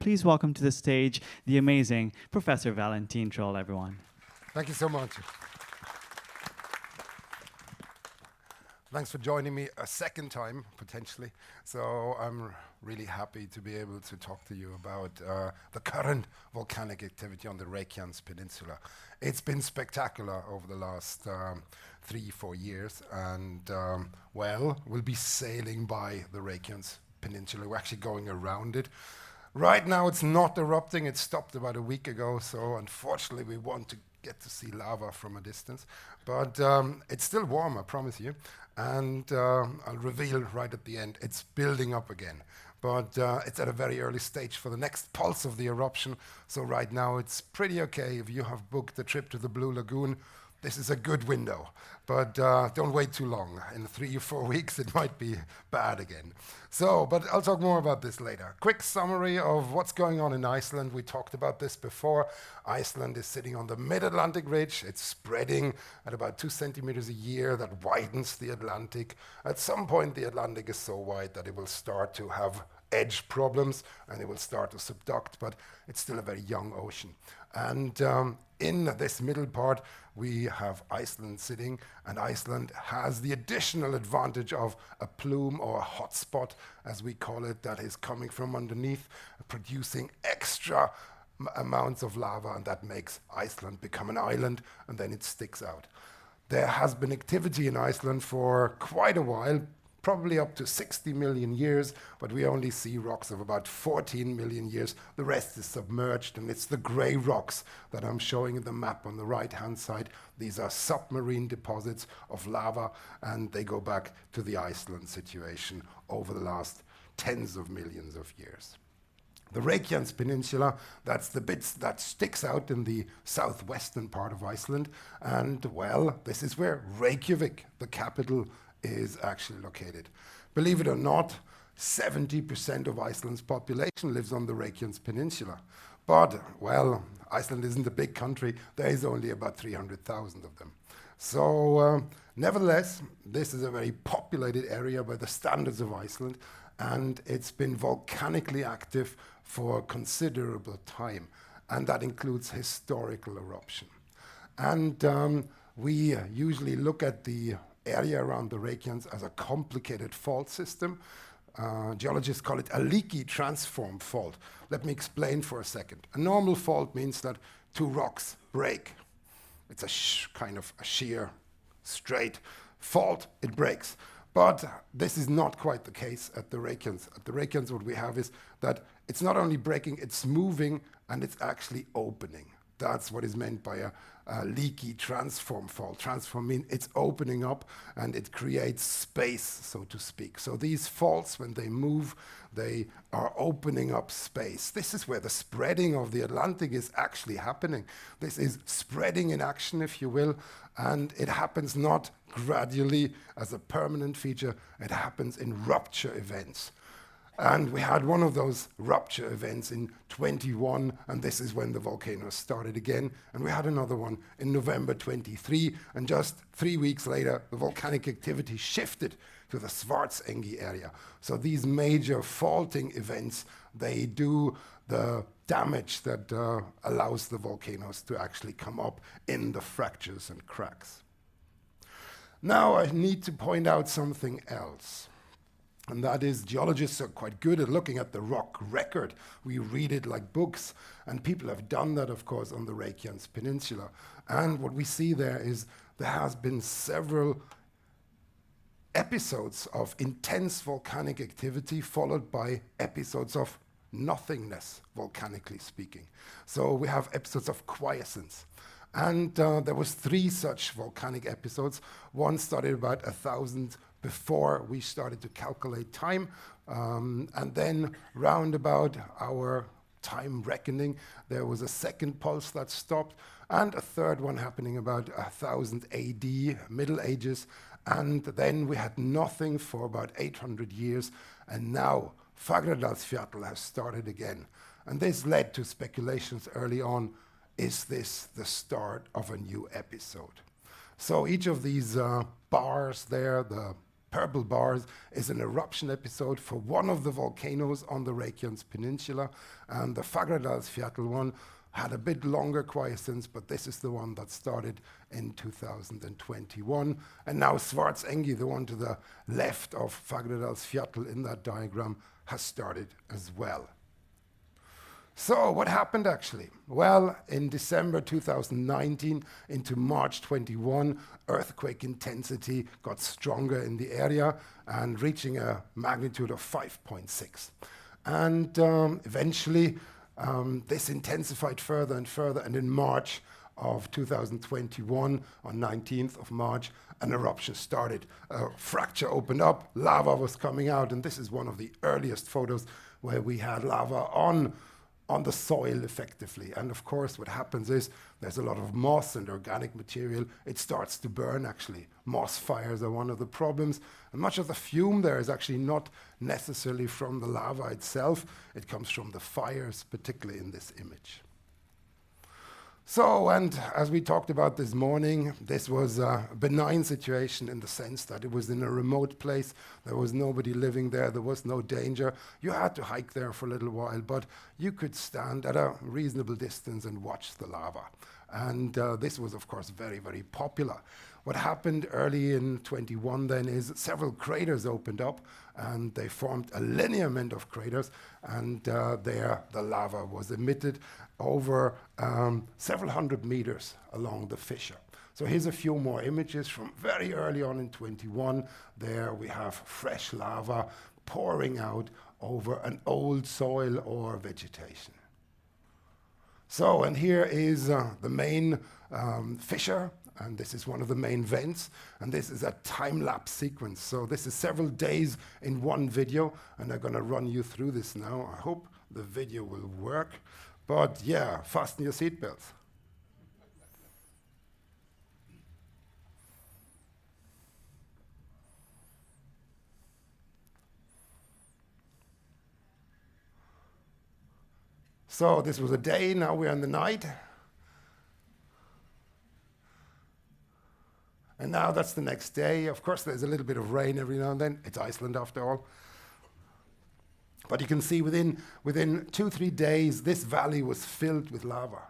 please welcome to the stage the amazing Professor Valentin Troll, everyone. Thank you so much. Thanks for joining me a second time, potentially. So I'm really happy to be able to talk to you about the current volcanic activity on the Reykjanes Peninsula. It's been spectacular over the last 3-4 years, and we'll be sailing by the Reykjanes Peninsula. We're actually going around it. Right now it's not erupting. It stopped about a week ago, so unfortunately we want to get to see lava from a distance. But it's still warm, I promise you. And I'll reveal right at the end, it's building up again. But it's at a very early stage for the next pulse of the eruption. So right now it's pretty okay. If you have booked a trip to the Blue Lagoon, this is a good window. But don't wait too long. In 3 or 4 weeks, it might be bad again. So, but I'll talk more about this later. Quick summary of what's going on in Iceland. We talked about this before. Iceland is sitting on the mid-Atlantic ridge. It's spreading at about 2 centimeters a year. That widens the Atlantic. At some point, the Atlantic is so wide that it will start to have edge problems and it will start to subduct, but it's still a very young ocean. And in this middle part, we have Iceland sitting, and Iceland has the additional advantage of a plume or a hotspot, as we call it, that is coming from underneath, producing extra amounts of lava, and that makes Iceland become an island, and then it sticks out. There has been activity in Iceland for quite a while, probably up to 60 million years, but we only see rocks of about 14 million years. The rest is submerged, and it's the gray rocks that I'm showing in the map on the right-hand side. These are submarine deposits of lava, and they go back to the Iceland situation over the last tens of millions of years. The Reykjanes Peninsula, that's the bits that sticks out in the southwestern part of Iceland, and well, this is where Reykjavik, the capital, is actually located. Believe it or not, 70% of Iceland's population lives on the Reykjanes Peninsula. But, well, Iceland isn't a big country. There is only about 300,000 of them. So, nevertheless, this is a very populated area by the standards of Iceland, and it's been volcanically active for a considerable time, and that includes historical eruption. And we usually look at the area around the Reykjanes as a complicated fault system. Geologists call it a leaky transform fault. Let me explain for a second. A normal fault means that two rocks break. It's a kind of a sheer, straight fault. It breaks. But this is not quite the case at the Reykjanes. At the Reykjanes, what we have is that it's not only breaking, it's moving, and it's actually opening. That's what is meant by a leaky transform fault. Transform means it's opening up and it creates space, so to speak. So these faults, when they move, they are opening up space. This is where the spreading of the Atlantic is actually happening. This is spreading in action, if you will, and it happens not gradually as a permanent feature, it happens in rupture events. And we had one of those rupture events in 21, and this is when the volcano started again. And we had another one in November 23, and just 3 weeks later, the volcanic activity shifted to the Svartsengi area. So these major faulting events, they do the damage that allows the volcanoes to actually come up in the fractures and cracks. Now I need to point out something else. And that is, geologists are quite good at looking at the rock record. We read it like books, and people have done that, of course, on the Reykjanes Peninsula. And what we see there is there has been several episodes of intense volcanic activity followed by episodes of nothingness, volcanically speaking. So we have episodes of quiescence. And there was 3 such volcanic episodes. One started about 1,000 before we started to calculate time. And then round about our time reckoning, there was a second pulse that stopped, and a third one happening about 1000 AD, Middle Ages. And then we had nothing for about 800 years. And now Fagradalsfjall has started again. And this led to speculations early on. Is this the start of a new episode? So each of these bars there, the purple bars is an eruption episode for one of the volcanoes on the Reykjanes Peninsula, and the Fagradalsfjall one had a bit longer quiescence, but this is the one that started in 2021. And now Svartsengi, the one to the left of Fagradalsfjall in that diagram, has started as well. So what happened actually? Well, in December 2019 into March 21, earthquake intensity got stronger in the area and reaching a magnitude of 5.6. And eventually, this intensified further and further, and in March of 2021, on 19th of March, an eruption started. A fracture opened up, lava was coming out, and this is one of the earliest photos where we had lava on the soil effectively. And of course, what happens is there's a lot of moss and organic material. It starts to burn, actually. Moss fires are one of the problems. And much of the fume there is actually not necessarily from the lava itself. It comes from the fires, particularly in this image. So, and as we talked about this morning, this was a benign situation in the sense that it was in a remote place. There was nobody living there. There was no danger. You had to hike there for a little while, but you could stand at a reasonable distance and watch the lava. And this was, of course, very, very popular. What happened early in 21 then is several craters opened up, and they formed a lineament of craters, and there the lava was emitted over several hundred meters along the fissure. So here's a few more images from very early on in 21. There we have fresh lava pouring out over an old soil or vegetation. So, and here is the main fissure, and this is one of the main vents, and this is a time-lapse sequence. So this is several days in one video, and I'm going to run you through this now. I hope the video will work. But yeah, fasten your seatbelts. So this was a day, now we're in the night. And now that's the next day. Of course, there's a little bit of rain every now and then. It's Iceland after all. But you can see within 2-3 days, this valley was filled with lava.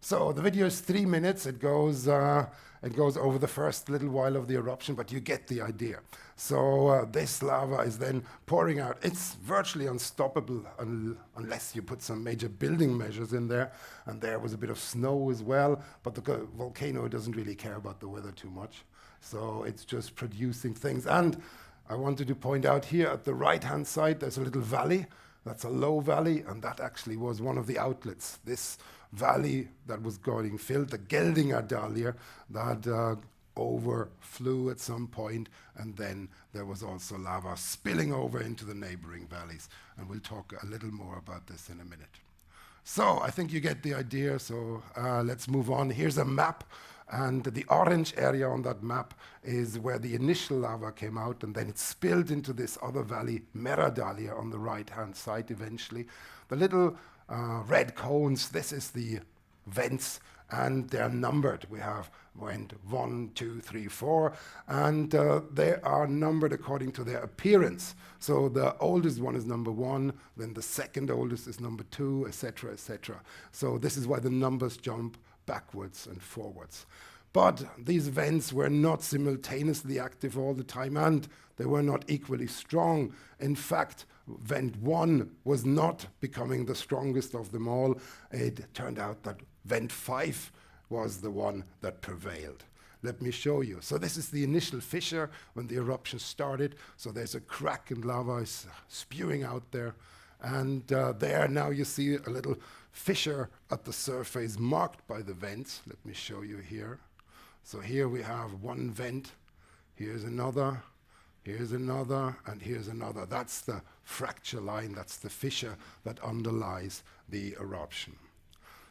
So the video is 3 minutes. It goes over the first little while of the eruption, but you get the idea. So this lava is then pouring out. It's virtually unstoppable unless you put some major building measures in there. And there was a bit of snow as well, but the volcano doesn't really care about the weather too much. So it's just producing things. And I wanted to point out here at the right-hand side, there's a little valley. That's a low valley, and that actually was one of the outlets. This valley that was getting filled, the Meradalir, that overflew at some point, and then there was also lava spilling over into the neighboring valleys. And we'll talk a little more about this in a minute. So I think you get the idea, so let's move on. Here's a map, and the orange area on that map is where the initial lava came out, and then it spilled into this other valley, Meradalir, on the right-hand side eventually. The little red cones, this is the vents, and they're numbered. We have went 1, 2, 3, 4, and they are numbered according to their appearance. So the oldest one is number 1, then the second oldest is number 2, etc., etc. So this is why the numbers jump backwards and forwards. But these vents were not simultaneously active all the time, and they were not equally strong. In fact, vent 1 was not becoming the strongest of them all. It turned out that vent 5 was the one that prevailed. Let me show you. So this is the initial fissure when the eruption started. So there's a crack and lava is spewing out there. And there now you see a little fissure at the surface marked by the vents. Let me show you here. So here we have one vent. Here's another. Here's another, and here's another. That's the fracture line, that's the fissure that underlies the eruption.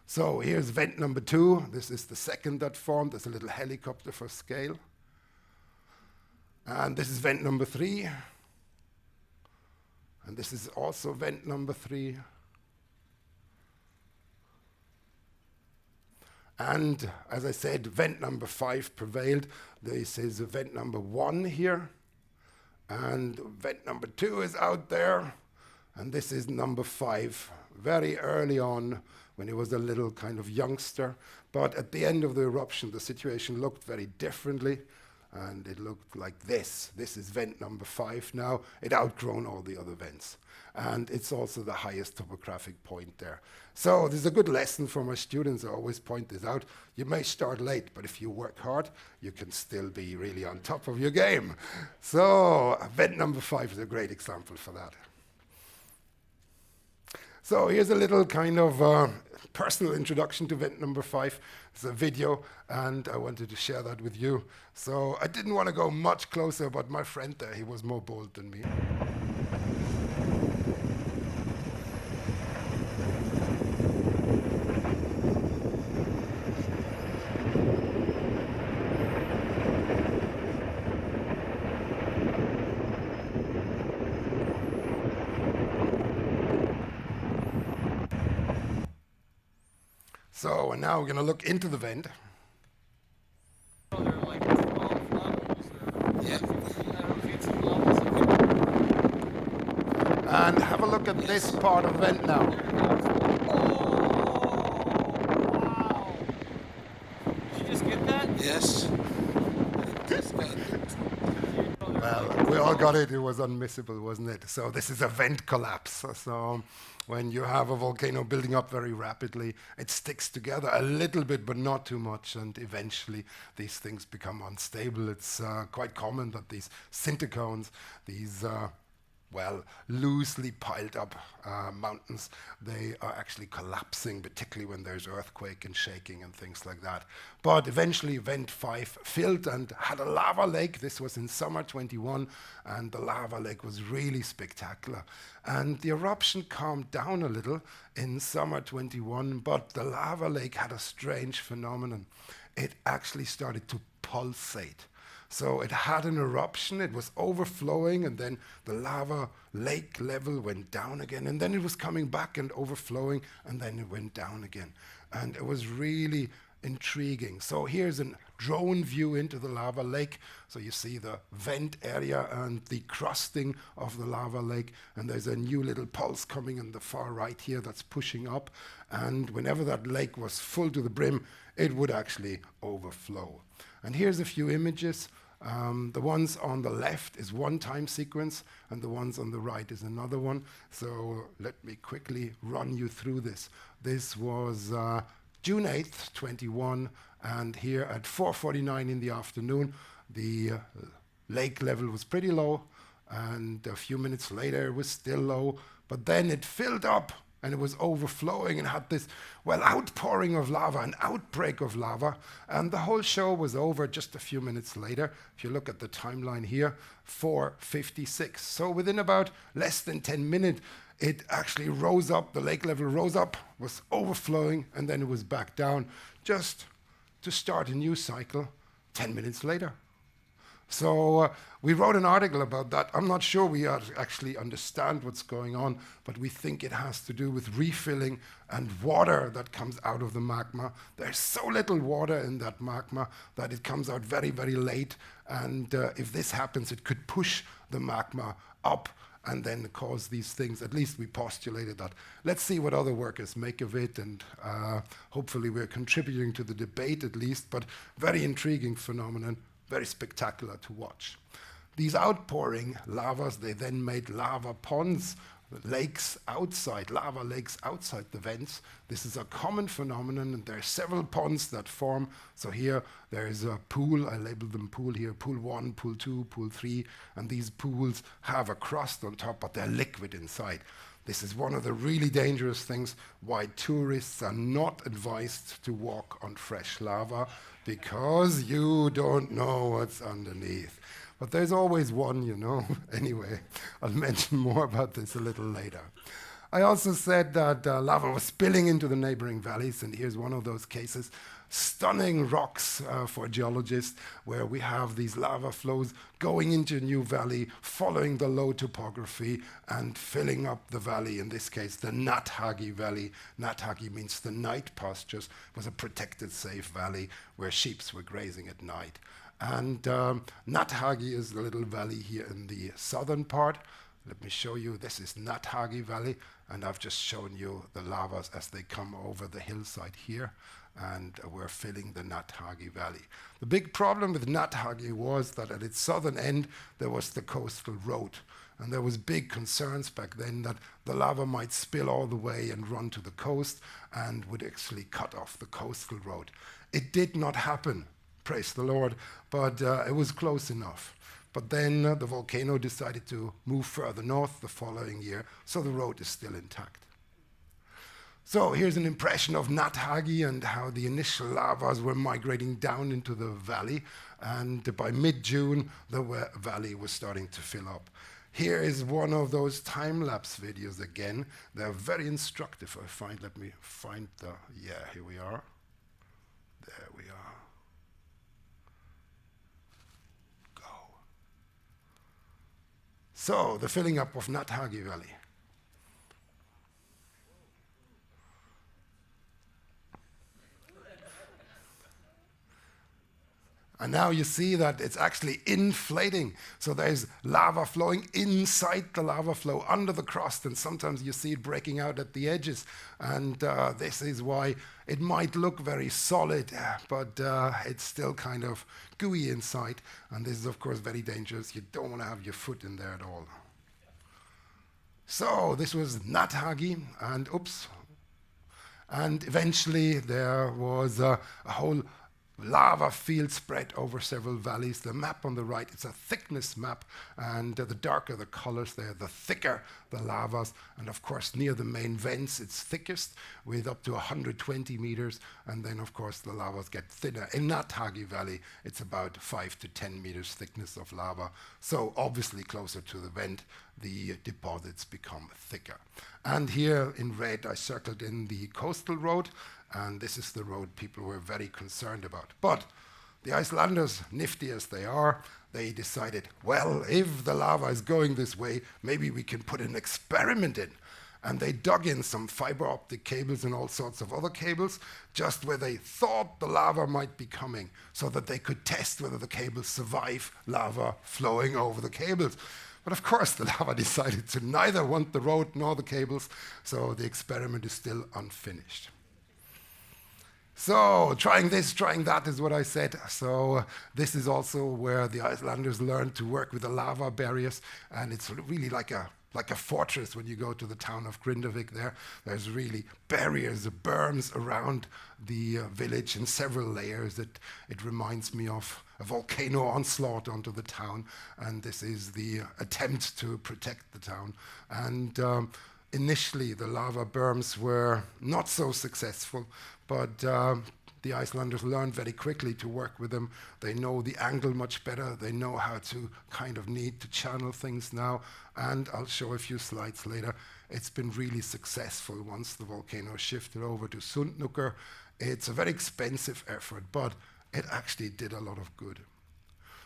So here's vent number 2. This is the second that formed. There's a little helicopter for scale. And this is vent number 3. And this is also vent number 3. And as I said, vent number 5 prevailed. This is vent number 1 here. And vent number 2 is out there. And this is number 5, very early on when he was a little kind of youngster. But at the end of the eruption, the situation looked very differently. And it looked like this. This is vent number 5 now. It outgrown all the other vents. And it's also the highest topographic point there. So this is a good lesson for my students. I always point this out. You may start late, but if you work hard, you can still be really on top of your game. So vent number 5 is a great example for that. So here's a little kind of personal introduction to vent number 5. It's a video, and I wanted to share that with you. So I didn't want to go much closer, but my friend there, he was more bold than me. So and now we're going to look into the vent. So they're like 12 levels or Yeah. I don't know, feet of levels. And have a look at this part of vent now. Wow. Did you just get that? Yes. Well, we all got it. It was unmissable, wasn't it? So this is a vent collapse. So when you have a volcano building up very rapidly, it sticks together a little bit, but not too much. And eventually, these things become unstable. It's quite common that these sinter cones, these loosely piled up mountains, they are actually collapsing, particularly when there's earthquake and shaking and things like that. But eventually vent 5 filled and had a lava lake. This was in summer 21, and the lava lake was really spectacular. And the eruption calmed down a little in summer 21, but the lava lake had a strange phenomenon. It actually started to pulsate. So it had an eruption, it was overflowing, and then the lava lake level went down again, and then it was coming back and overflowing, and then it went down again. And it was really intriguing. So here's a drone view into the lava lake. So you see the vent area and the crusting of the lava lake, and there's a new little pulse coming in the far right here that's pushing up. And whenever that lake was full to the brim, it would actually overflow. And here's a few images. The ones on the left is one time sequence, and the ones on the right is another one. So let me quickly run you through this. This was June 8th, 21, and here at 4:49 in the afternoon, the lake level was pretty low, and a few minutes later it was still low, but then it filled up and it was overflowing and had this, outpouring of lava, an outbreak of lava, and the whole show was over just a few minutes later. If you look at the timeline here, 4:56. So within about less than 10 minutes, it actually rose up, the lake level rose up, was overflowing, and then it was back down, just to start a new cycle 10 minutes later. So we wrote an article about that. I'm not sure we actually understand what's going on, but we think it has to do with refilling and water that comes out of the magma. There's so little water in that magma that it comes out very, very late. And if this happens, it could push the magma up and then cause these things. At least we postulated that. Let's see what other workers make of it, and hopefully we're contributing to the debate at least, but very intriguing phenomenon. Very spectacular to watch. These outpouring lavas, they then made lava ponds, lakes outside, lava lakes outside the vents. This is a common phenomenon, and there are several ponds that form. So here there is a pool, I labeled them pool here, pool 1, pool 2, pool 3, and these pools have a crust on top, but they're liquid inside. This is one of the really dangerous things why tourists are not advised to walk on fresh lava, because you don't know what's underneath. But there's always one, you know. Anyway, I'll mention more about this a little later. I also said that lava was spilling into the neighboring valleys, and here's one of those cases. stunning rocks for geologists, where we have these lava flows going into a new valley, following the low topography and filling up the valley, in this case the Nathagi Valley. Nathagi means the night pastures. It was a protected, safe valley where sheep were grazing at night. And Nathagi is the little valley here in the southern part. Let me show you. This is Nathagi Valley, and I've just shown you the lavas as they come over the hillside here, and we're filling the Nathagi Valley. The big problem with Nathagi was that at its southern end there was the coastal road, and there was big concerns back then that the lava might spill all the way and run to the coast and would actually cut off the coastal road. It did not happen, praise the Lord, but it was close enough. But then the volcano decided to move further north the following year, so the road is still intact. So here's an impression of Nathagi and how the initial lavas were migrating down into the valley, and by mid-June the valley was starting to fill up. Here is one of those time-lapse videos again. They're very instructive. Let me find the, yeah, here we are. There we are. So, the filling up of Nathagi Valley. And now you see that it's actually inflating. So there's lava flowing inside the lava flow, under the crust, and sometimes you see it breaking out at the edges. And this is why it might look very solid, but it's still kind of gooey inside. And this is, of course, very dangerous. You don't want to have your foot in there at all. So this was Nathagi, and oops. And eventually there was a whole lava field spread over several valleys. The map on the right, it's a thickness map, and the darker the colors there, the thicker the lavas. And of course, near the main vents, it's thickest with up to 120 meters. And then, of course, the lavas get thinner. In Nathagi Valley, it's about 5 to 10 meters thickness of lava. So obviously, closer to the vent, the deposits become thicker. And here in red, I circled in the coastal road. And this is the road people were very concerned about. But the Icelanders, nifty as they are, they decided, well, if the lava is going this way, maybe we can put an experiment in. And they dug in some fiber optic cables and all sorts of other cables, just where they thought the lava might be coming, so that they could test whether the cables survive lava flowing over the cables. But of course, the lava decided to neither want the road nor the cables, so the experiment is still unfinished. So, trying this, trying that is what I said. So, this is also where the Icelanders learned to work with the lava barriers, and it's really like a fortress when you go to the town of Grindavík there. There's really barriers, berms around the village in several layers. It reminds me of a volcano onslaught onto the town, and this is the attempt to protect the town. And initially, the lava berms were not so successful, but the Icelanders learned very quickly to work with them. They know the angle much better. They know how to kind of need to channel things now. And I'll show a few slides later. It's been really successful once the volcano shifted over to Sundnúkar. It's a very expensive effort, but it actually did a lot of good.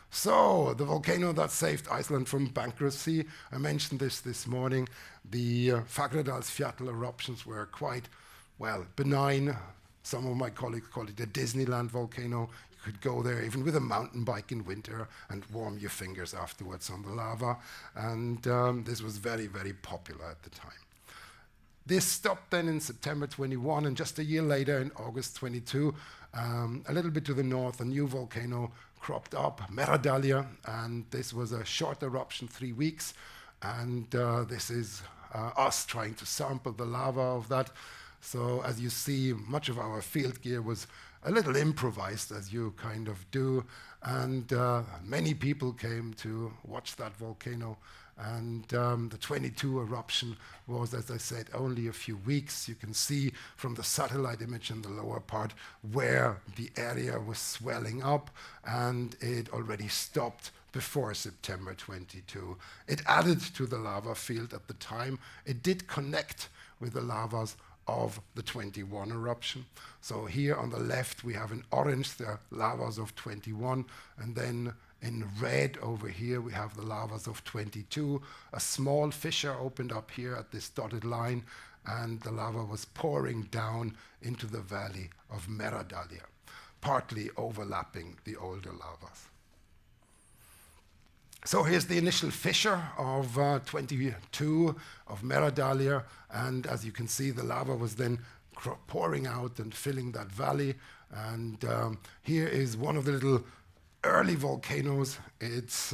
So, the volcano that saved Iceland from bankruptcy, I mentioned this morning. The Fagradalsfjall eruptions were quite, well, benign. Some of my colleagues call it a Disneyland volcano. You could go there even with a mountain bike in winter and warm your fingers afterwards on the lava. And this was very, very popular at the time. This stopped then in September 21, and just a year later, in August 22, a little bit to the north, a new volcano cropped up, Meradalir, and this was a short eruption, 3 weeks. And this is us trying to sample the lava of that. So as you see, much of our field gear was a little improvised, as you kind of do. And many people came to watch that volcano. And the 22 eruption was, as I said, only a few weeks. You can see from the satellite image in the lower part where the area was swelling up, and it already stopped before September 22. It added to the lava field at the time. It did connect with the lavas of the 21 eruption. So here on the left we have in orange the lavas of 21, and then in red over here we have the lavas of 22. A small fissure opened up here at this dotted line, and the lava was pouring down into the valley of Meradalir, partly overlapping the older lavas. So here's the initial fissure of 22 of Meradalir, and as you can see, the lava was then pouring out and filling that valley. And here is one of the little early volcanoes. It's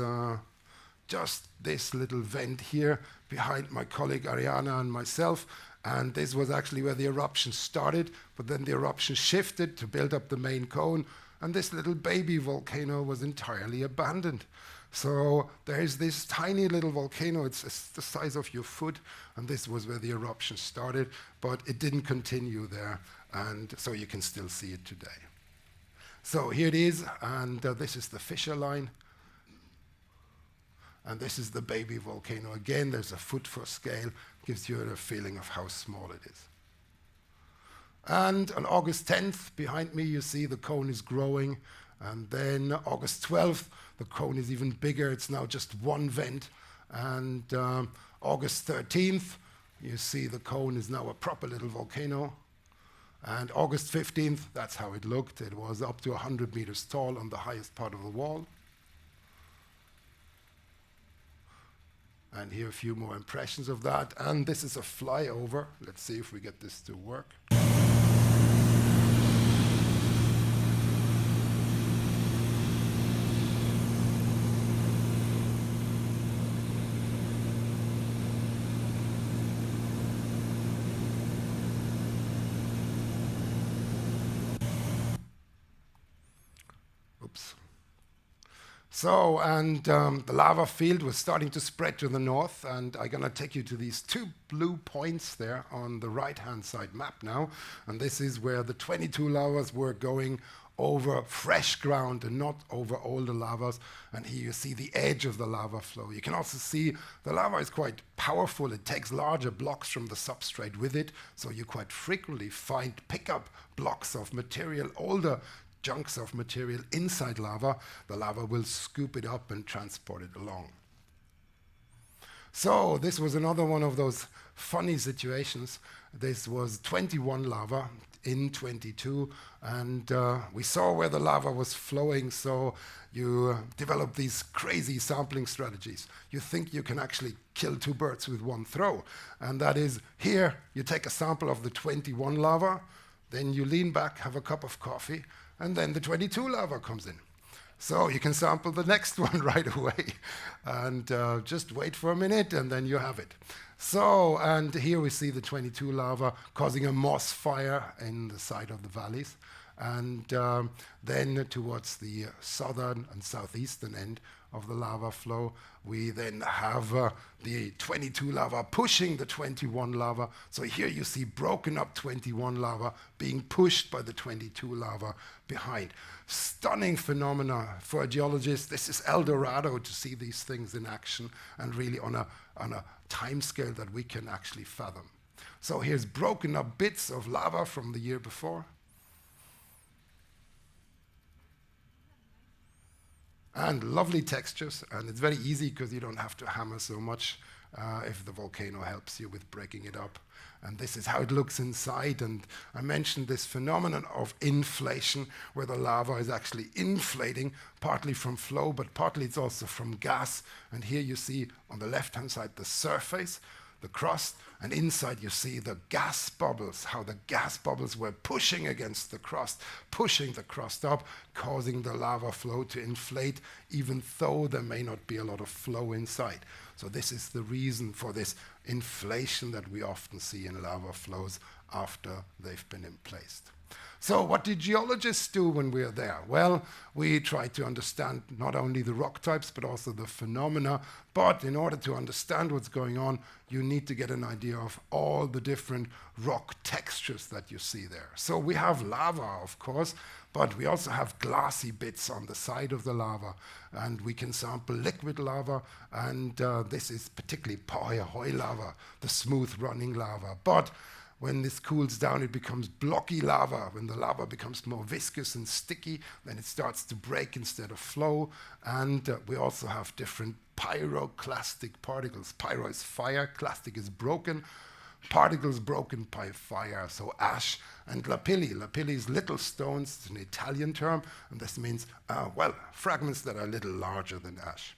just this little vent here behind my colleague Ariana and myself, and this was actually where the eruption started, but then the eruption shifted to build up the main cone, and this little baby volcano was entirely abandoned. So there is this tiny little volcano, it's the size of your foot, and this was where the eruption started, but it didn't continue there, and so you can still see it today. So here it is, and this is the fissure line, and this is the baby volcano. Again, there's a foot for scale, gives you a feeling of how small it is. And on August 10th, behind me, you see the cone is growing. And then August 12th, the cone is even bigger. It's now just one vent. And August 13th, you see the cone is now a proper little volcano. And August 15th, that's how it looked. It was up to 100 meters tall on the highest part of the wall. And here are a few more impressions of that. And this is a flyover. Let's see if we get this to work. Oops. So, and the lava field was starting to spread to the north, and I'm going to take you to these two blue points there on the right-hand side map now. And this is where the 22 lavas were going over fresh ground and not over older lavas. And here you see the edge of the lava flow. You can also see the lava is quite powerful. It takes larger blocks from the substrate with it, so you quite frequently pick up blocks of material, older chunks of material inside lava. The lava will scoop it up and transport it along. So this was another one of those funny situations. This was 21 lava in 22, and we saw where the lava was flowing, so you develop these crazy sampling strategies. You think you can actually kill two birds with one throw, and that is, here you take a sample of the 21 lava, then you lean back, have a cup of coffee, and then the 22 lava comes in. So you can sample the next one right away, and just wait for a minute, and then you have it. So, and here we see the 22 lava causing a moss fire in the side of the valleys. And then towards the southern and southeastern end of the lava flow, we then have the 22 lava pushing the 21 lava. So here you see broken up 21 lava being pushed by the 22 lava behind. Stunning phenomena for a geologist. This is El Dorado to see these things in action, and really on a time scale that we can actually fathom. So here's broken up bits of lava from the year before. And lovely textures, and it's very easy because you don't have to hammer so much if the volcano helps you with breaking it up. And this is how it looks inside, and I mentioned this phenomenon of inflation, where the lava is actually inflating, partly from flow, but partly it's also from gas. And here you see on the left-hand side the surface, the crust, and inside you see the gas bubbles, how the gas bubbles were pushing against the crust, pushing the crust up, causing the lava flow to inflate, even though there may not be a lot of flow inside. So this is the reason for this inflation that we often see in lava flows after they've been in place. So what do geologists do when we're there? Well, we try to understand not only the rock types, but also the phenomena. But in order to understand what's going on, you need to get an idea of all the different rock textures that you see there. So we have lava, of course, but we also have glassy bits on the side of the lava. And we can sample liquid lava, and this is particularly Pohjois lava, the smooth running lava. But When this cools down, it becomes blocky lava. When the lava becomes more viscous and sticky, then it starts to break instead of flow. And we also have different pyroclastic particles. Pyro is fire, clastic is broken. Particles broken by fire, so ash and lapilli. Lapilli is little stones, it's an Italian term, and this means, fragments that are a little larger than ash.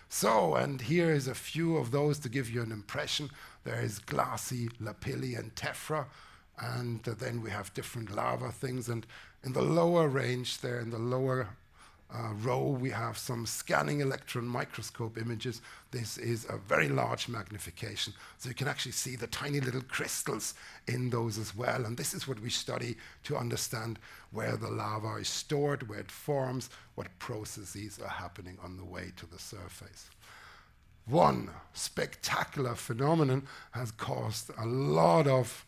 So, and here is a few of those to give you an impression. There is glassy lapilli and tephra, and then we have different lava things. And in the lower range there, in the lower row, we have some scanning electron microscope images. This is a very large magnification, so you can actually see the tiny little crystals in those as well. And this is what we study to understand where the lava is stored, where it forms, what processes are happening on the way to the surface. One spectacular phenomenon has caused a lot of,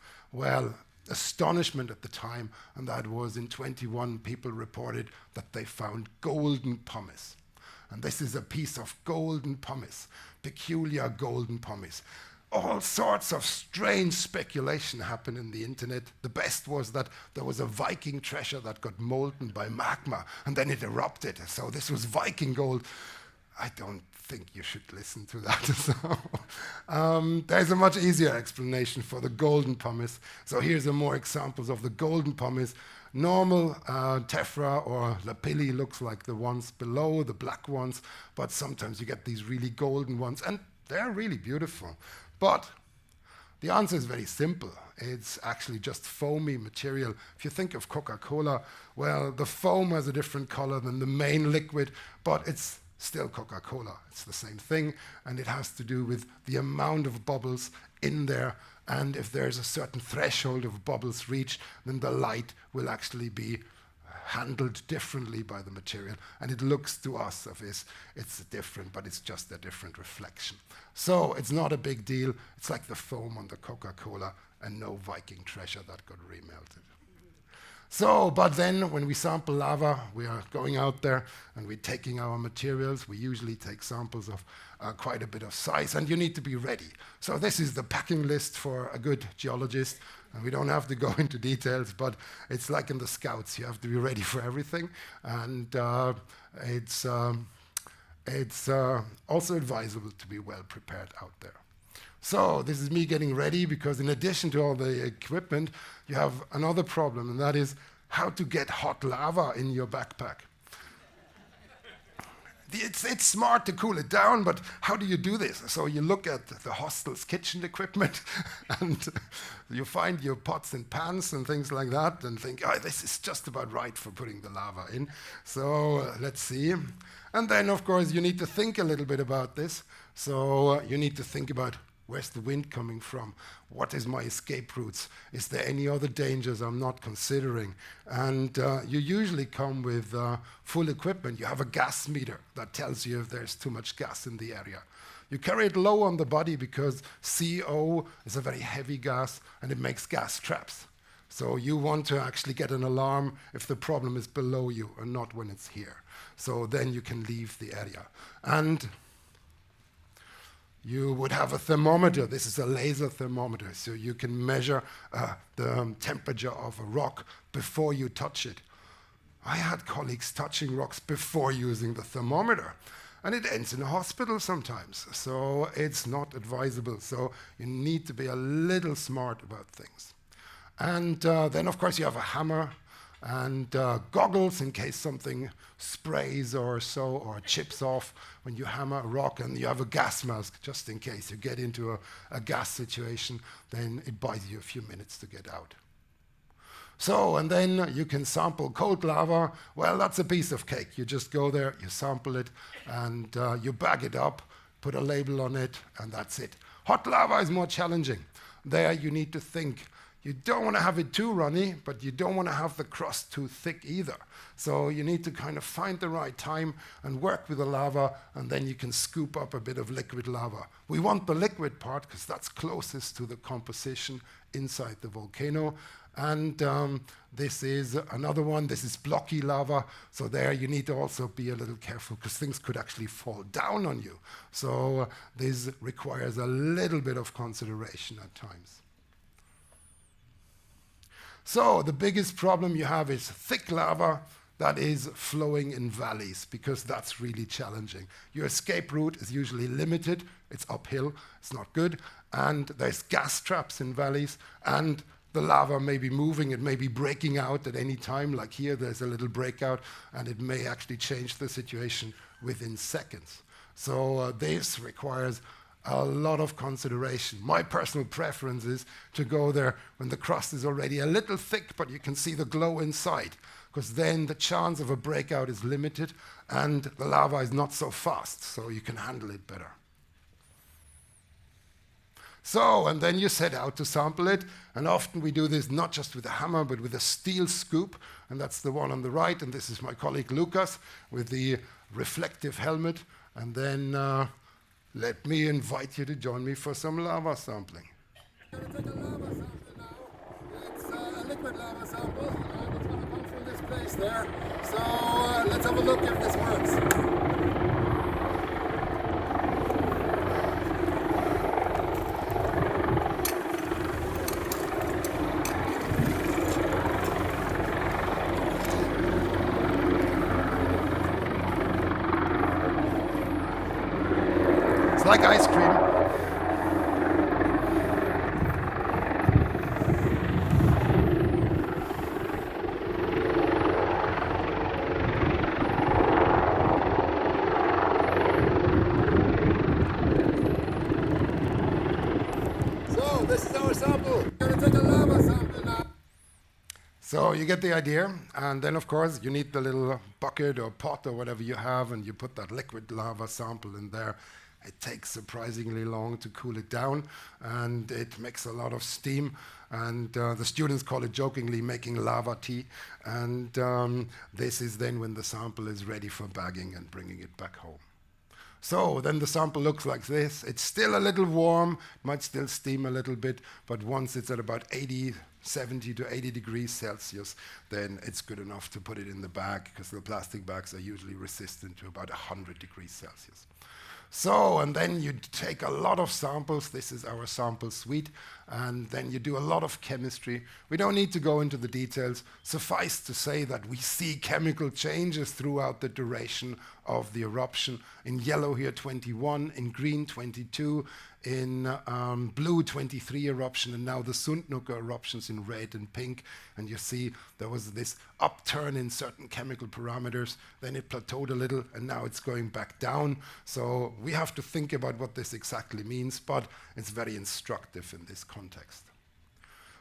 astonishment at the time, and that was in 21 people reported that they found golden pumice. And this is a piece of golden pumice, peculiar golden pumice. All sorts of strange speculation happened in the internet. The best was that there was a Viking treasure that got molten by magma, and then it erupted. So this was Viking gold. I don't think you should listen to that. So, there's a much easier explanation for the golden pumice. So here's some more examples of the golden pumice. Normal tephra or lapilli looks like the ones below, the black ones, but sometimes you get these really golden ones, and they're really beautiful. But the answer is very simple. It's actually just foamy material. If you think of Coca-Cola, well, the foam has a different color than the main liquid, but it's still Coca-Cola. It's the same thing, and it has to do with the amount of bubbles in there, and if there's a certain threshold of bubbles reached, then the light will actually be handled differently by the material, and it looks to us as if it's different, but it's just a different reflection. So it's not a big deal. It's like the foam on the Coca-Cola, and no Viking treasure that got remelted. So, but then when we sample lava, we are going out there and we're taking our materials. We usually take samples of quite a bit of size, and you need to be ready. So this is the packing list for a good geologist. And we don't have to go into details, but it's like in the Scouts. You have to be ready for everything. And it's also advisable to be well prepared out there. So this is me getting ready, because in addition to all the equipment, you have another problem, and that is how to get hot lava in your backpack. It's smart to cool it down, but how do you do this? So you look at the hostel's kitchen equipment, and you find your pots and pans and things like that, and think, this is just about right for putting the lava in. So let's see. And then, of course, you need to think a little bit about this. So you need to think about, where's the wind coming from? What is my escape routes? Is there any other dangers I'm not considering? And you usually come with full equipment. You have a gas meter that tells you if there's too much gas in the area. You carry it low on the body because CO is a very heavy gas, and it makes gas traps. So you want to actually get an alarm if the problem is below you and not when it's here. So then you can leave the area. And you would have a thermometer. This is a laser thermometer, so you can measure the temperature of a rock before you touch it. I had colleagues touching rocks before using the thermometer, and it ends in a hospital sometimes, so it's not advisable. So you need to be a little smart about things. And then, of course, you have a hammer and goggles in case something sprays or chips off when you hammer a rock, and you have a gas mask just in case you get into a gas situation, then it buys you a few minutes to get out. So, and then you can sample cold lava. Well, that's a piece of cake. You just go there, you sample it, and you bag it up, put a label on it, and that's it. Hot lava is more challenging. There you need to think. You don't want to have it too runny, but you don't want to have the crust too thick either. So you need to kind of find the right time and work with the lava, and then you can scoop up a bit of liquid lava. We want the liquid part because that's closest to the composition inside the volcano. And this is another one. This is blocky lava. So there you need to also be a little careful because things could actually fall down on you. So this requires a little bit of consideration at times. So the biggest problem you have is thick lava that is flowing in valleys, because that's really challenging. Your escape route is usually limited. It's uphill. It's not good. And there's gas traps in valleys, and the lava may be moving. It may be breaking out at any time. Like here, there's a little breakout, and it may actually change the situation within seconds. So this requires a lot of consideration. My personal preference is to go there when the crust is already a little thick, but you can see the glow inside, because then the chance of a breakout is limited and the lava is not so fast, so you can handle it better. So, and then you set out to sample it, and often we do this not just with a hammer, but with a steel scoop, and that's the one on the right, and this is my colleague Lucas with the reflective helmet, and then let me invite you to join me for some lava sampling. We're going to take a lava sample now. It's a liquid lava sample, and it's going to come from this place there. So let's have a look if this works. It's like ice cream. So this is our sample. We're going to take a lava sample now. So you get the idea, and then of course you need the little bucket or pot or whatever you have, and you put that liquid lava sample in there. It takes surprisingly long to cool it down, and it makes a lot of steam, and the students call it jokingly making lava tea, and this is then when the sample is ready for bagging and bringing it back home. So then the sample looks like this. It's still a little warm, might still steam a little bit, but once it's at about 70 to 80 degrees Celsius, then it's good enough to put it in the bag, because the plastic bags are usually resistant to about 100 degrees Celsius. So, and then you take a lot of samples. This is our sample suite. And then you do a lot of chemistry. We don't need to go into the details. Suffice to say that we see chemical changes throughout the duration of the eruption. In yellow here, 21. In green, 22. In blue, 23 eruption. And now the Sundhnúka eruptions in red and pink. And you see there was this upturn in certain chemical parameters. Then it plateaued a little, and now it's going back down. So we have to think about what this exactly means, but it's very instructive in this context.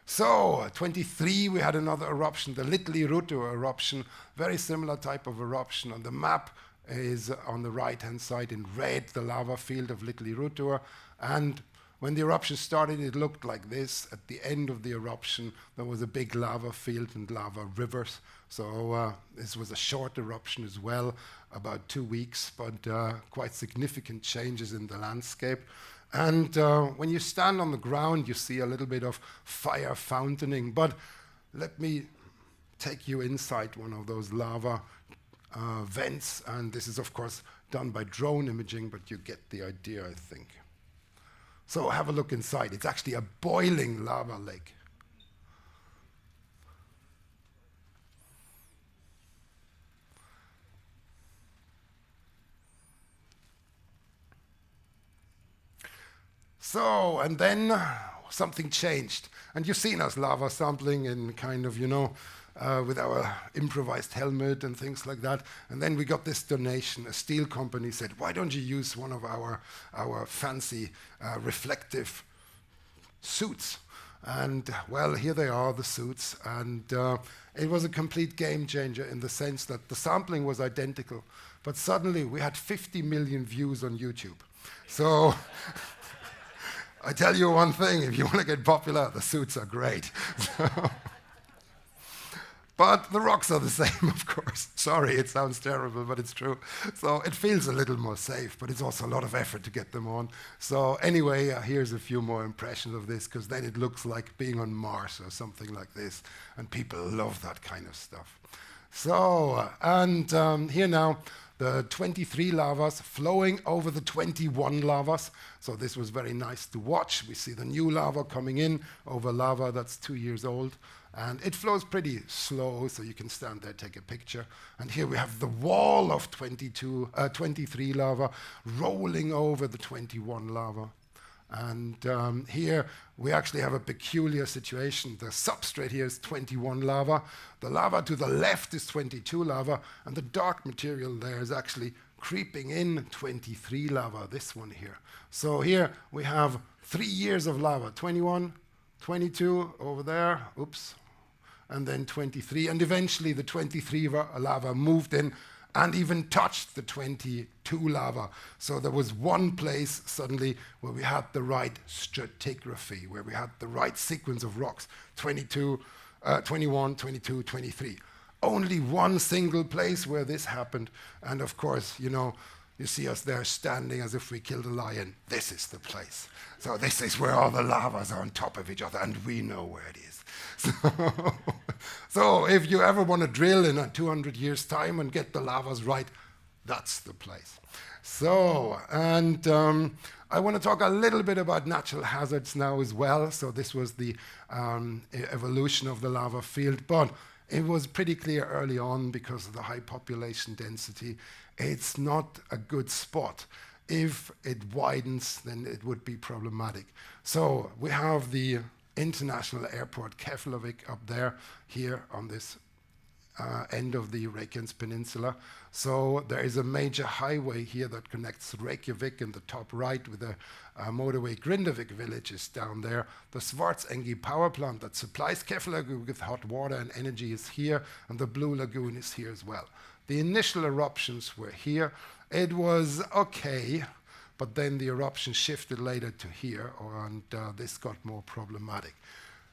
So, 23, we had another eruption, the Litli-Rutu eruption, very similar type of eruption. On the map is on the right-hand side in red, the lava field of Litli-Rutu. And when the eruption started, it looked like this. At the end of the eruption, there was a big lava field and lava rivers. So this was a short eruption as well, about 2 weeks, but quite significant changes in the landscape. And when you stand on the ground, you see a little bit of fire fountaining. But let me take you inside one of those lava vents. And this is, of course, done by drone imaging, but you get the idea, I think. So have a look inside. It's actually a boiling lava lake. So, and then something changed. And you've seen us lava sampling in kind of, with our improvised helmet and things like that. And then we got this donation. A steel company said, why don't you use one of our fancy reflective suits? And well, here they are, the suits. And it was a complete game changer in the sense that the sampling was identical. But suddenly we had 50 million views on YouTube. So I tell you one thing, if you want to get popular, the suits are great. But the rocks are the same, of course. Sorry, it sounds terrible, but it's true. So it feels a little more safe, but it's also a lot of effort to get them on. So anyway, here's a few more impressions of this, because then it looks like being on Mars or something like this. And people love that kind of stuff. So, and here now, the 23 lavas flowing over the 21 lavas. So this was very nice to watch. We see the new lava coming in over lava that's 2 years old. And it flows pretty slow, so you can stand there, take a picture. And here we have the wall of 23 lava rolling over the 21 lava. And here we actually have a peculiar situation. The substrate here is 21 lava. The lava to the left is 22 lava. And the dark material there is actually creeping in 23 lava, this one here. So here we have 3 years of lava, 21, 22 over there, oops, and then 23. And eventually the 23 lava moved in and even touched the 22 lava. So there was one place suddenly where we had the right stratigraphy, where we had the right sequence of rocks, 21, 22, 23. Only one single place where this happened. And of course, you know, you see us there standing as if we killed a lion. This is the place. So this is where all the lavas are on top of each other, and we know where it is. So if you ever want to drill in a 200 years' time and get the lavas right, that's the place. So, and I want to talk a little bit about natural hazards now as well. So this was the evolution of the lava field, but it was pretty clear early on, because of the high population density, it's not a good spot. If it widens, then it would be problematic. So we have the international airport Keflavik up there, here on this end of the Reykjanes Peninsula. So there is a major highway here that connects Reykjavik in the top right with the motorway. Grindavík village is down there. The Svartsengi power plant that supplies Keflavik with hot water and energy is here, and the Blue Lagoon is here as well. The initial eruptions were here. It was okay, but then the eruption shifted later to here, and this got more problematic.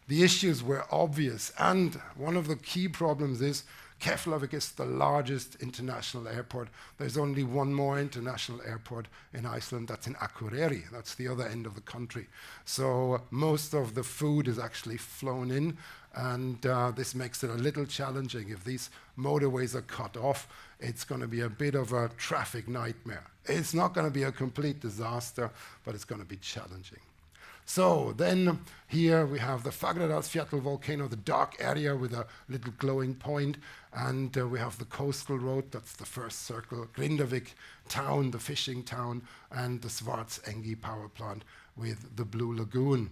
The issues were obvious, and one of the key problems is Keflavik is the largest international airport. There's only one more international airport in Iceland, that's in Akureyri. That's the other end of the country. So most of the food is actually flown in, and this makes it a little challenging. If these motorways are cut off, it's going to be a bit of a traffic nightmare. It's not going to be a complete disaster, but it's going to be challenging. So then here we have the Fagradalsfjall volcano, the dark area with a little glowing point, and we have the coastal road, that's the first circle, Grindavík town, the fishing town, and the Svartsengi power plant with the Blue Lagoon.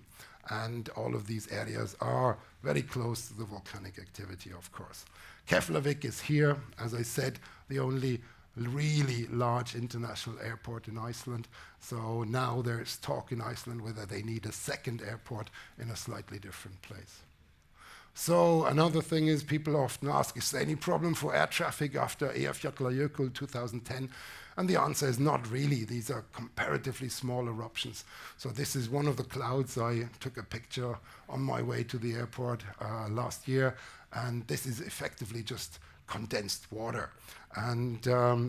And all of these areas are very close to the volcanic activity, of course. Keflavik is here, as I said, the only really large international airport in Iceland. So now there's talk in Iceland whether they need a second airport in a slightly different place. So another thing is, people often ask, is there any problem for air traffic after Eyjafjallajökull 2010? And the answer is not really. These are comparatively small eruptions. So this is one of the clouds. I took a picture on my way to the airport last year, and this is effectively just condensed water. And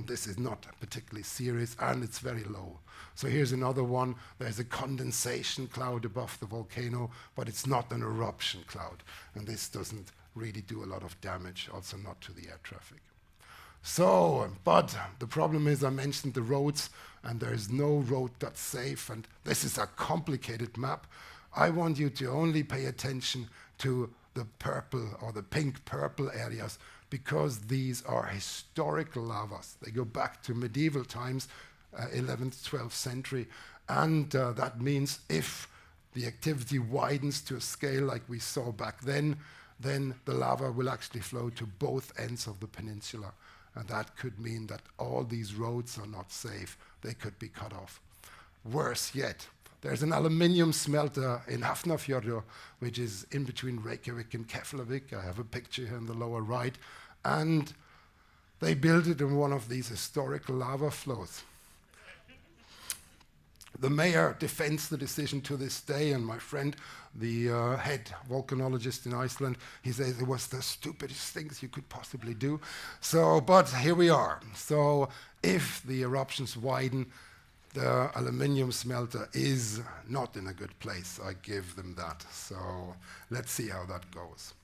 this is not particularly serious, and it's very low. So here's another one. There's a condensation cloud above the volcano, but it's not an eruption cloud. And this doesn't really do a lot of damage, also not to the air traffic. So, but the problem is, I mentioned the roads, and there's no road that's safe, and this is a complicated map. I want you to only pay attention to the purple or the pink-purple areas, because these are historical lavas. They go back to medieval times, 11th, 12th century, and that means if the activity widens to a scale like we saw back then the lava will actually flow to both ends of the peninsula, and that could mean that all these roads are not safe. They could be cut off. Worse yet, there's an aluminium smelter in Hafnarfjörður, which is in between Reykjavik and Keflavik. I have a picture here in the lower right. And they built it in one of these historical lava flows. The mayor defends the decision to this day, and my friend, the head volcanologist in Iceland, he says it was the stupidest things you could possibly do. So, but here we are. So if the eruptions widen, the aluminium smelter is not in a good place. I give them that. So let's see how that goes.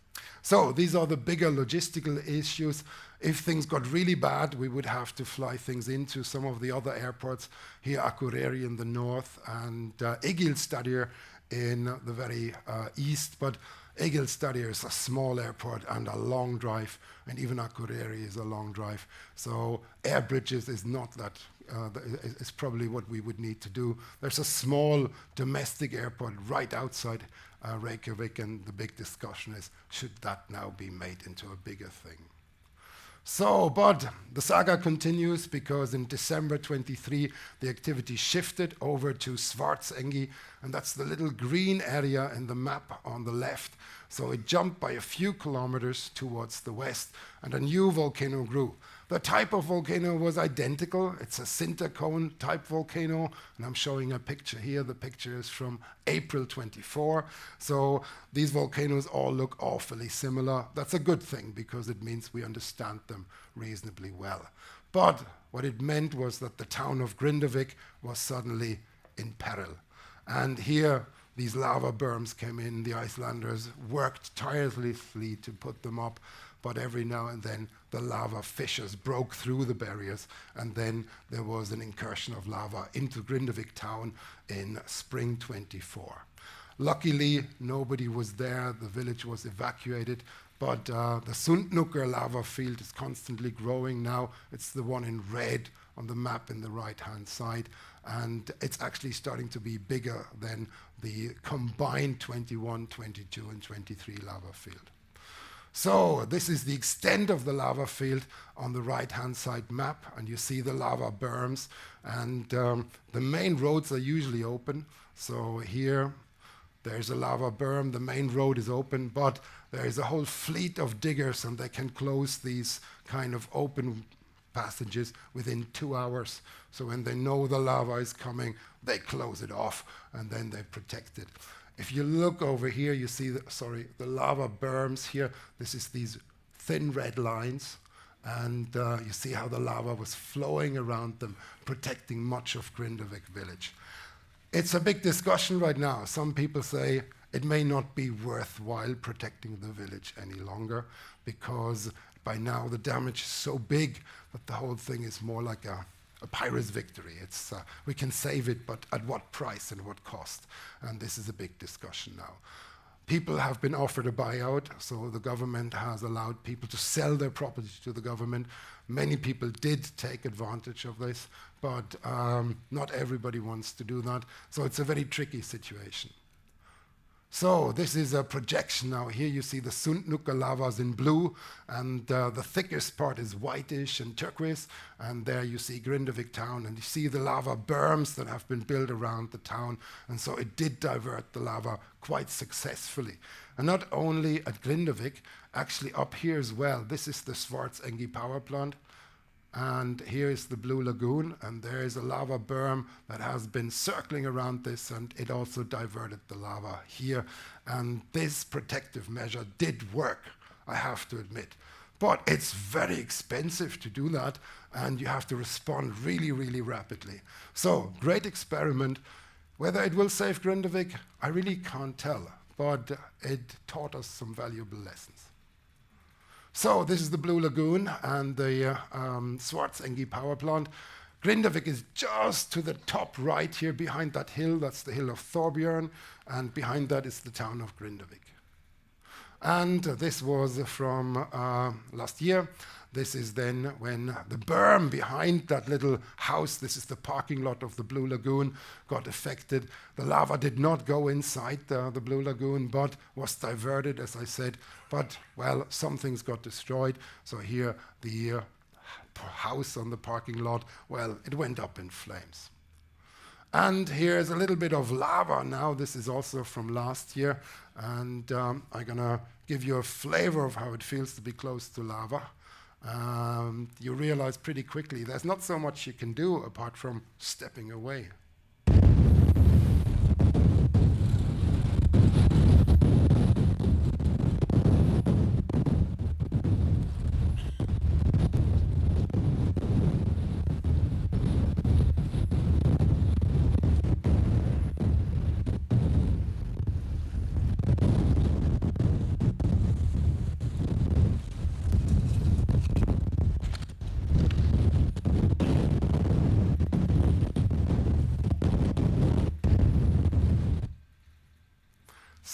So these are the bigger logistical issues. If things got really bad, we would have to fly things into some of the other airports. Here, Akureyri in the north, and Egilsstaðir in the very east. But Egilsstaðir is a small airport and a long drive, and even Akureyri is a long drive. So air bridges is not that, is probably what we would need to do. There's a small domestic airport right outside Reykjavik, and the big discussion is, should that now be made into a bigger thing? So, but the saga continues, because in December 23, the activity shifted over to Svartsengi, and that's the little green area in the map on the left. So it jumped by a few kilometers towards the west, and a new volcano grew. The type of volcano was identical. It's a sinter cone type volcano, and I'm showing a picture here. The picture is from April 24. So these volcanoes all look awfully similar. That's a good thing, because it means we understand them reasonably well. But what it meant was that the town of Grindavík was suddenly in peril. And here, these lava berms came in. The Icelanders worked tirelessly to put them up, but every now and then the lava fissures broke through the barriers, and then there was an incursion of lava into Grindavík town in spring 24. Luckily, nobody was there. The village was evacuated, but the Sundnúkar lava field is constantly growing now. It's the one in red on the map in the right-hand side, and it's actually starting to be bigger than the combined 21, 22, and 23 lava field. So this is the extent of the lava field on the right-hand side map, and you see the lava berms, and the main roads are usually open. So here, there's a lava berm, the main road is open, but there is a whole fleet of diggers, and they can close these kind of open passages within 2 hours. So when they know the lava is coming, they close it off, and then they protect it. If you look over here, you see the lava berms here. This is these thin red lines, and you see how the lava was flowing around them, protecting much of Grindavík village. It's a big discussion right now. Some people say it may not be worthwhile protecting the village any longer, because by now the damage is so big that the whole thing is more like a pyrrhus victory. It's, we can save it, but at what price and what cost? And this is a big discussion now. People have been offered a buyout, so the government has allowed people to sell their property to the government. Many people did take advantage of this, but not everybody wants to do that. So it's a very tricky situation. So this is a projection now. Here you see the Sundnúkar lavas in blue, and the thickest part is whitish and turquoise, and there you see Grindavík town, and you see the lava berms that have been built around the town, and so it did divert the lava quite successfully. And not only at Grindavík, actually up here as well. This is the Svartsengi power plant, and here is the Blue Lagoon, and there is a lava berm that has been circling around this, and it also diverted the lava here. And this protective measure did work, I have to admit. But it's very expensive to do that, and you have to respond really, really rapidly. So, great experiment. Whether it will save Grindavík, I really can't tell, but it taught us some valuable lessons. So this is the Blue Lagoon and the Svartsengi power plant. Grindavík is just to the top right here behind that hill. That's the hill of Thorbjörn, and behind that is the town of Grindavík. And this was from last year. This is then when the berm behind that little house, this is the parking lot of the Blue Lagoon, got affected. The lava did not go inside the Blue Lagoon, but was diverted, as I said. But, well, some things got destroyed. So here, the house on the parking lot, well, it went up in flames. And here's a little bit of lava now. This is also from last year. And I'm going to give you a flavor of how it feels to be close to lava. You realize pretty quickly there's not so much you can do apart from stepping away.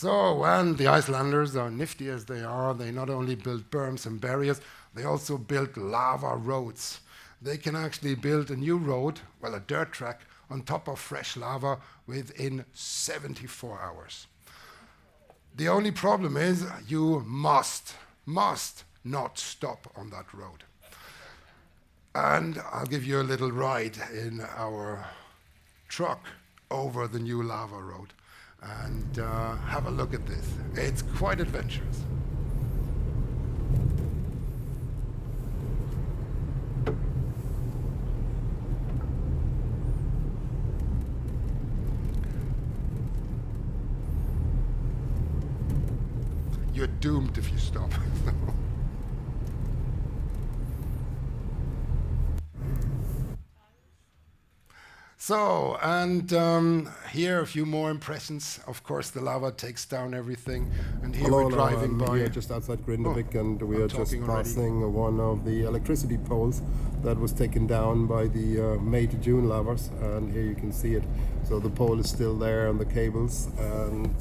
So, and the Icelanders are nifty as they are. They not only build berms and barriers, they also build lava roads. They can actually build a new road, well, a dirt track, on top of fresh lava within 74 hours. The only problem is you must not stop on that road. And I'll give you a little ride in our truck over the new lava road. And have a look at this. It's quite adventurous. You're doomed if you stop. So, and here a few more impressions. Of course, the lava takes down everything. And here Hello, we're driving by. Here just outside Grindavík, and we I'm are just talking already. passing one of the electricity poles that was taken down by the May to June lavas, and here you can see it. So the pole is still there and the cables, and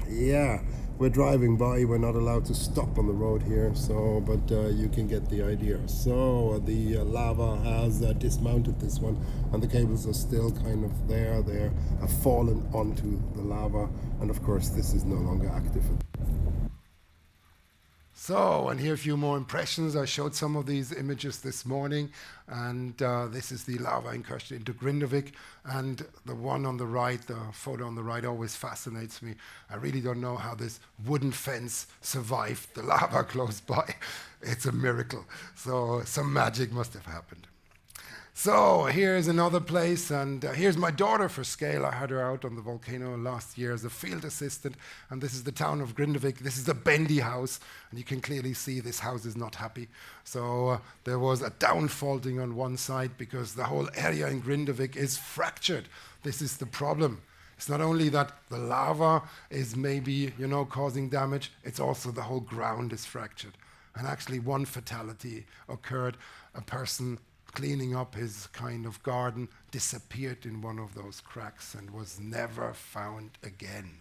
yeah, we're driving by. We're not allowed to stop on the road here, so but you can get the idea. So the lava has dismounted this one, and the cables are still kind of there. They have fallen onto the lava, and of course this is no longer active. So, and here a few more impressions. I showed some of these images this morning, and this is the lava incursion into Grindavík, and the one on the right, the photo on the right, always fascinates me. I really don't know how this wooden fence survived the lava close by. It's a miracle. So some magic must have happened. So here's another place, and here's my daughter for scale. I had her out on the volcano last year as a field assistant, and this is the town of Grindavík. This is the bendy house, and you can clearly see this house is not happy. So there was a downfaulting on one side because the whole area in Grindavík is fractured. This is the problem. It's not only that the lava is maybe, causing damage, it's also the whole ground is fractured. And actually one fatality occurred. A person cleaning up his kind of garden disappeared in one of those cracks and was never found again.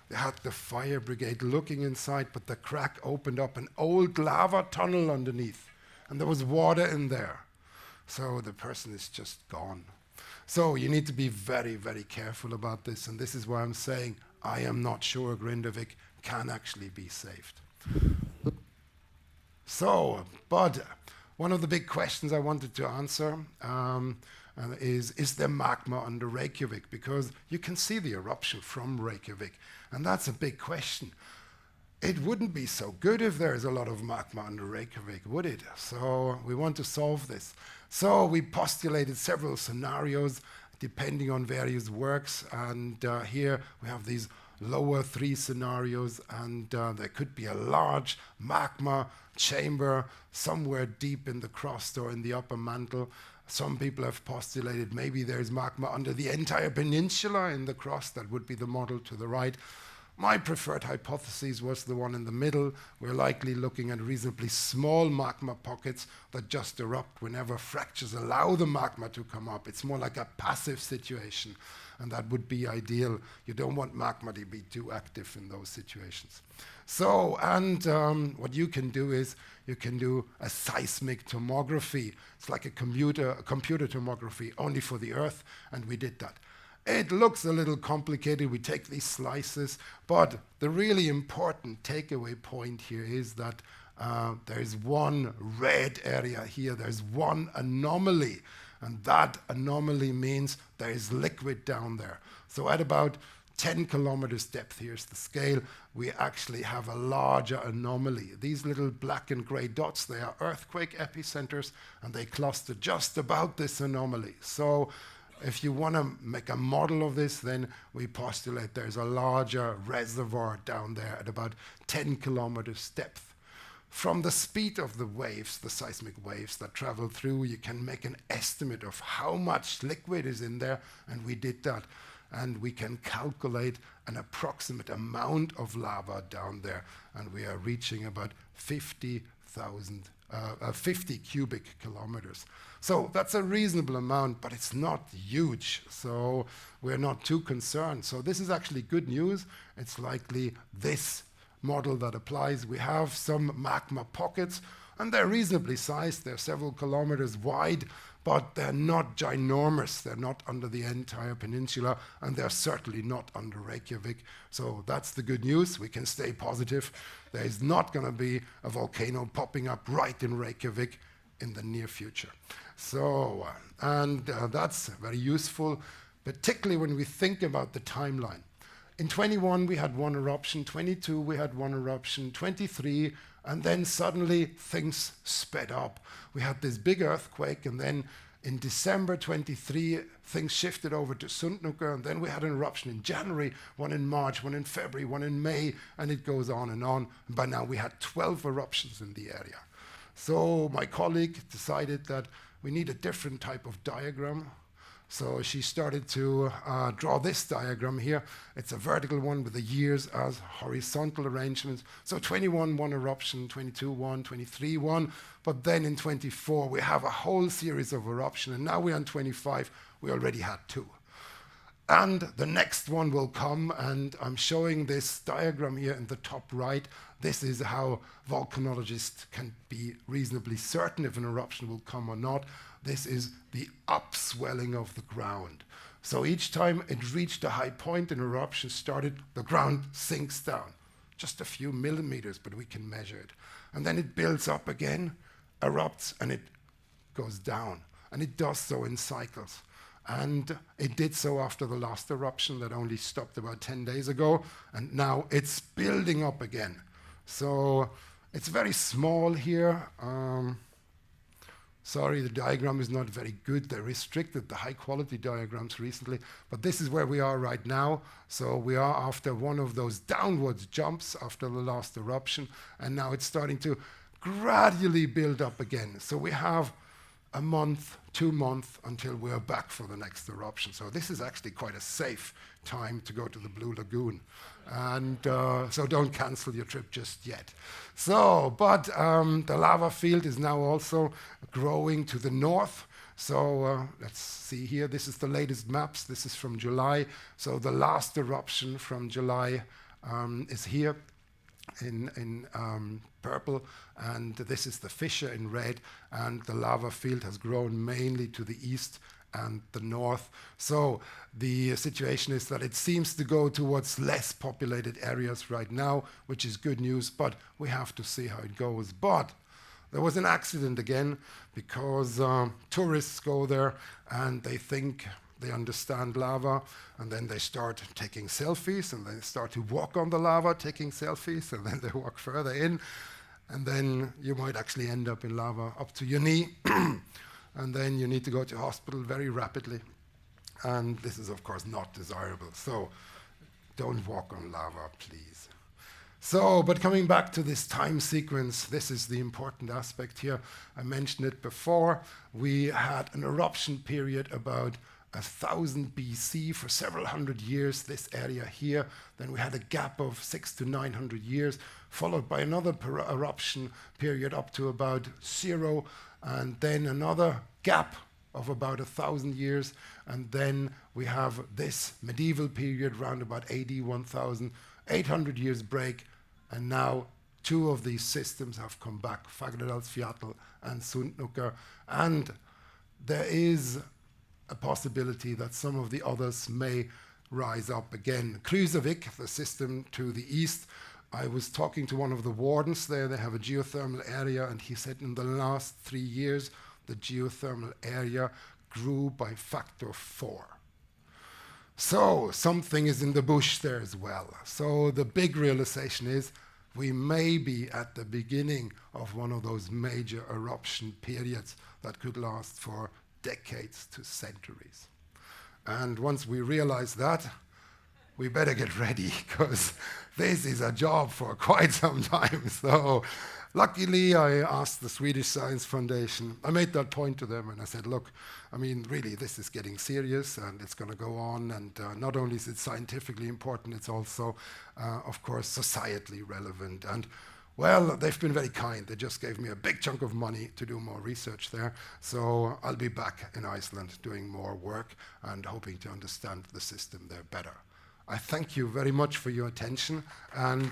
They had the fire brigade looking inside, but the crack opened up an old lava tunnel underneath, and there was water in there. So the person is just gone. So you need to be very, very careful about this, and this is why I'm saying I am not sure Grindavík can actually be saved. So, but one of the big questions I wanted to answer is there magma under Reykjavik? Because you can see the eruption from Reykjavik, and that's a big question. It wouldn't be so good if there is a lot of magma under Reykjavik, would it? So we want to solve this. So we postulated several scenarios depending on various works, and here we have these lower three scenarios, and there could be a large magma chamber somewhere deep in the crust or in the upper mantle. Some people have postulated maybe there's magma under the entire peninsula in the crust. That would be the model to the right. My preferred hypothesis was the one in the middle. We're likely looking at reasonably small magma pockets that just erupt whenever fractures allow the magma to come up. It's more like a passive situation, and that would be ideal. You don't want magma to be too active in those situations. So, and what you can do is you can do a seismic tomography. It's like a computer tomography only for the Earth, and we did that. It looks a little complicated. We take these slices, but the really important takeaway point here is that there's one red area here. There's one anomaly, and that anomaly means there is liquid down there. So at about 10 kilometers depth, here's the scale, we actually have a larger anomaly. These little black and gray dots, they are earthquake epicenters, and they cluster just about this anomaly. So if you want to make a model of this, then we postulate there's a larger reservoir down there at about 10 kilometers depth. From the speed of the waves, the seismic waves that travel through, you can make an estimate of how much liquid is in there, and we did that. And we can calculate an approximate amount of lava down there, and we are reaching about 50,000 50 cubic kilometers. So that's a reasonable amount, but it's not huge. So we're not too concerned. So this is actually good news. It's likely this model that applies. We have some magma pockets, and they're reasonably sized. They're several kilometers wide, but they're not ginormous. They're not under the entire peninsula, and they're certainly not under Reykjavik. So that's the good news. We can stay positive. There is not going to be a volcano popping up right in Reykjavik in the near future. So, that's very useful, particularly when we think about the timeline. In 21, we had one eruption. 22, we had one eruption. 23, and then suddenly things sped up. We had this big earthquake, and then in December 23, things shifted over to Sundnúkar, and then we had an eruption in January, one in March, one in February, one in May, and it goes on and on. And by now we had 12 eruptions in the area. So my colleague decided that we need a different type of diagram. So she started to draw this diagram here. It's a vertical one with the years as horizontal arrangements. So 21, one eruption, 22, one, 23, one. But then in 24, we have a whole series of eruption. And now we're on 25, we already had two. And the next one will come, and I'm showing this diagram here in the top right. This is how volcanologists can be reasonably certain if an eruption will come or not. This is the upswelling of the ground. So each time it reached a high point, an eruption started, the ground sinks down. Just a few millimeters, but we can measure it. And then it builds up again, erupts, and it goes down. And it does so in cycles. And it did so after the last eruption that only stopped about 10 days ago, and now it's building up again. So it's very small here. Sorry, the diagram is not very good. They restricted the high-quality diagrams recently, but this is where we are right now. So we are after one of those downwards jumps after the last eruption, and now it's starting to gradually build up again. So we have a month, 2 months until we're back for the next eruption. So this is actually quite a safe time to go to the Blue Lagoon. And so don't cancel your trip just yet. So, but the lava field is now also growing to the north. So let's see here. This is the latest maps. This is from July. So the last eruption from July is here in purple, and this is the fissure in red, and the lava field has grown mainly to the east and the north. So the situation is that it seems to go towards less populated areas right now, which is good news, but we have to see how it goes. But there was an accident again, because tourists go there and they think they understand lava, and then they start taking selfies, and they start to walk on the lava taking selfies, and then they walk further in, and then you might actually end up in lava up to your knee, and then you need to go to hospital very rapidly. And this is, of course, not desirable. So don't walk on lava, please. So, but coming back to this time sequence, this is the important aspect here. I mentioned it before. We had an eruption period about 1000 BC for several hundred years, this area here. Then we had a gap of 600 to 900 years, followed by another eruption period up to about 0, and then another gap of about 1,000 years, and then we have this medieval period round about AD 1,800 years break, and now 2 of these systems have come back, Fagradalsfjall and Sundnúkar, and there is a possibility that some of the others may rise up again. Krusavik, the system to the east, I was talking to one of the wardens there. They have a geothermal area, and he said in the last 3 years, the geothermal area grew by factor 4. So something is in the bush there as well. So the big realization is we may be at the beginning of one of those major eruption periods that could last for decades to centuries. And once we realize that, we better get ready, because this is a job for quite some time. So luckily, I asked the Swedish Science Foundation. I made that point to them, and I said, look, I mean, really, this is getting serious, and it's going to go on. And not only is it scientifically important, it's also, of course, societally relevant. And Well, they've been very kind. They just gave me a big chunk of money to do more research there. So I'll be back in Iceland doing more work and hoping to understand the system there better. I thank you very much for your attention. And,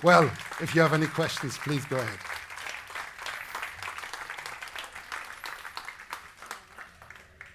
well, if you have any questions, please go ahead.